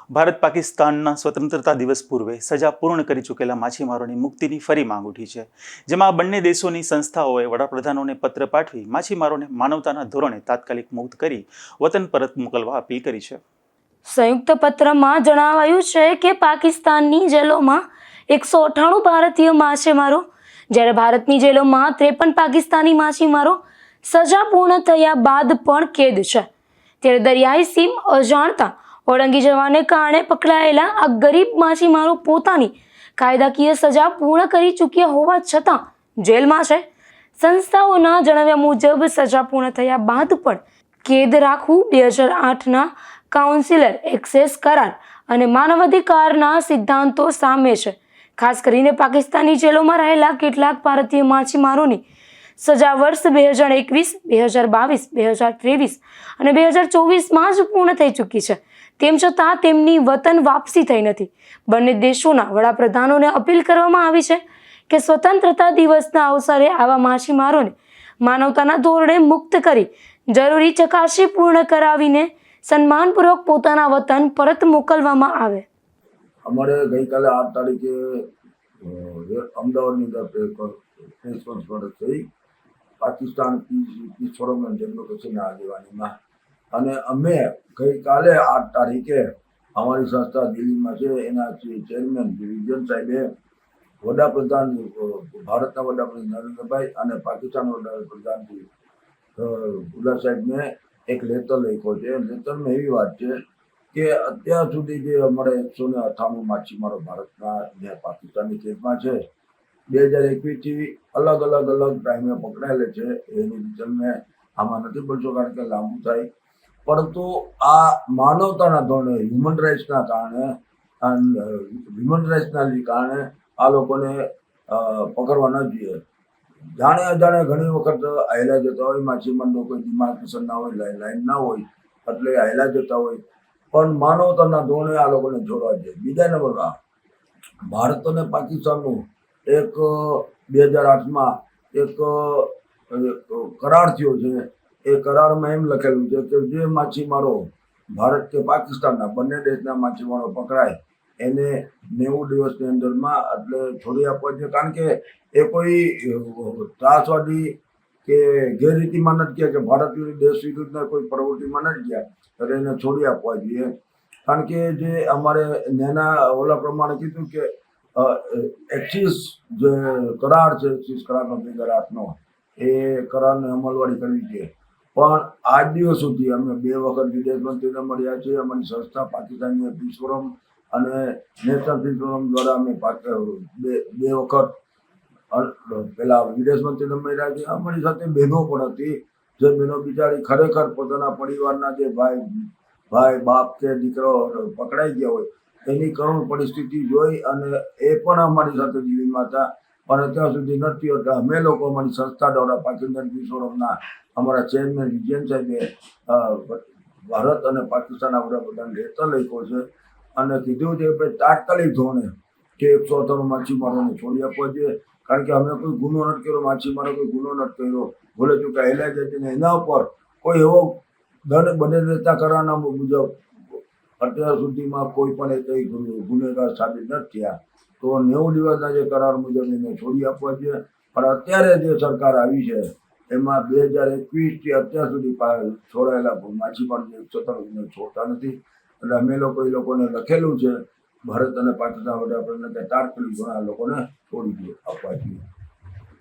ભારત પાકિસ્તાનના સ્વતંત્રતા દિવસ પૂર્વે સજા પૂર્ણ કરી ચૂકેલા માછીમારોની મુક્તિની ફરી માંગ ઉઠી છે, જેમાં આ બંને દેશોની સંસ્થાઓએ વડાપ્રધાનોને પત્ર પાઠવી માછીમારોને માનવતાના ધોરણે તાત્કાલિક મુક્ત કરી વતન પરત મોકલવા અપીલ કરી છે. સંયુક્ત પત્રમાં જણાવાયું છે કે પાકિસ્તાનની જેલોમાં 198 ભારતીય માછીમારો, જ્યારે ભારતની જેલોમાં 53 પાકિસ્તાની માછીમારો સજા પૂર્ણ થયા બાદ પણ કેદ છે. ત્યારે દરિયાઈ સીમ અજાણતા ઓળંગી જવાને કારણે પકડાયેલા આ ગરીબ માછીમારો પોતાની કાયદાકીય સજા પૂર્ણ કરી ચૂક્યા હોવા છતાં જેલમાં છે. સંસ્થાઓના જણાવ્યા મુજબ સજા પૂર્ણ થયા બાદ પણ કેદ રાખવું 2008ના કાઉન્સિલર એક્સેસ કરાર અને માનવાધિકારના સિદ્ધાંતો સામે છે. ખાસ કરીને પાકિસ્તાની જેલોમાં રહેલા કેટલાક ભારતીય માછીમારોની સજા વર્ષ 2021, 2022, 2023 અને 2024માં જ પૂર્ણ થઈ ચૂકી છે. તેમ છતાં તેમની વતન વાપસી થઈ નથી. બંને દેશોના વડાપ્રધાનોને અપીલ કરવામાં આવી છે કે સ્વતંત્રતા દિવસના અવસરે આવા માછીમારોને માનવતાના ધોરણે મુક્ત કરી જરૂરી ચકાસણી પૂર્ણ કરાવીને સન્માનપૂર્વક પોતાના વતન પરત મોકલવામાં આવે. અમારે ગઈકાલે 8 તારીખે અમદાવાદની અંદર પ્રેસ કોન્ફરન્સ થઈ પાકિસ્તાન પીસ ફોરમ એન્ડ ડેમોક્રેસીના આગેવાનીમાં, અને અમે ગઈકાલે 8 તારીખે અમારી સંસ્થા દિલ્હીમાં છે એના ચેરમેન વિજયન સાહેબે વડાપ્રધાન ભારતના વડાપ્રધાન નરેન્દ્રભાઈ અને પાકિસ્તાનના વડાપ્રધાન ઉલ્લા સાહેબને એક લેટર લખ્યો છે. લેટરમાં એવી વાત છે કે અત્યાર સુધી જે અમારે 198 માછીમારો ભારતના જે પાકિસ્તાનની કેદમાં છે 2021થી અલગ ટાઈમે પકડાયેલા છે. એની ડિટેલ મેં આમાં નથી બોલશો કારણ કે લાંબુ થાય, પરંતુ આ માનવતાના ધોરણે હ્યુમન રાઇટ્સના કારણે આ લોકોને પકડવા ન જોઈએ. જાણે અજાણે ઘણી વખત આયલા જતા હોય, માછીમારનો કોઈ ડિમાર્કેશન ના હોય, લાઈન ના હોય એટલે આયલા જતા હોય, પણ માનવતાના ધોરણે આ લોકોને છોડવા જોઈએ. બીજા નંબરમાં ભારત અને પાકિસ્તાનનું એક 2008માં એક કરાર થયો છે. એ કરારમાં એમ લખેલું છે કે જે માછીમારો ભારત કે પાકિસ્તાનના બંને દેશના માછીમારો પકડાય એને 90 દિવસની અંદરમાં એટલે છોડી આપવા જોઈએ. કારણ કે એ કોઈ ત્રાસવાદી કે ગેરરીતિમાં નથી ગયા કે ભારત વિરુદ્ધ દેશ વિરુદ્ધના કોઈ પ્રવૃત્તિમાં નથી ગયા, એટલે એને છોડી આપવા જોઈએ. કારણ કે જે અમારે નેના ઓલા પ્રમાણે કીધું કે એક્સિસ જે કરાર છે, એક્સિસ કરારનો 2008નો, એ કરારને અમલવારી કરવી છે. પણ આજ દિવસ સુધી અમે 2 વખત વિદેશ મંત્રીને મળ્યા છીએ. અમારી સંસ્થા પાકિસ્તાનની પીસ ફોરમ અને નેશનલ પીસ ફોરમ દ્વારા અમે 2 વખત પેલા વિદેશ મંત્રીને મળ્યા છે. અમારી સાથે બહેનો પણ હતી, જે બહેનો બિચારી ખરેખર પોતાના પરિવારના જે ભાઈ બાપ કે દીકરો પકડાઈ ગયા હોય એની કરુણ પરિસ્થિતિ જોઈ અને એ પણ અમારી સાથે દિલ્હીમાં હતા, પણ અત્યાર સુધી નથી. એટલે અમે લોકો અમારી સંસ્થા દ્વારા પાકિસ્તાન પીસ ફોરમના અમારા ચેરમેન વિજયન સાહેબે ભારત અને પાકિસ્તાનના વડાપ્રધાન લેટર લખ્યો છે અને કીધું છે કે તાત્કાલિક ધોરણે કે 198 માછીમારોને છોડી આપવા જોઈએ. કારણ કે અમે કોઈ ગુનો નથી કર્યો, માછીમારો કોઈ ગુનો નથી કર્યો, ભલે ચૂકા હેલા જાય ને એના ઉપર કોઈ એવો દંડ બંને દેશના કરારના મુજબ અત્યાર સુધીમાં કોઈ પણ એક ગુનેગાર સાબિત નથી થયા. તો 90 દિવસના જે કરાર મુજબ એને છોડી આપવા જોઈએ. પણ અત્યારે જે સરકાર આવી છે એમાં 2021થી અત્યાર સુધી છોડાયેલા માછીમારો 197 છોડતા નથી. એટલે અમે એ લોકોને લખેલું છે ભારત અને પાકિસ્તાન વડાપ્રધાન કે તાત્કાલિક આ લોકોને છોડી દે.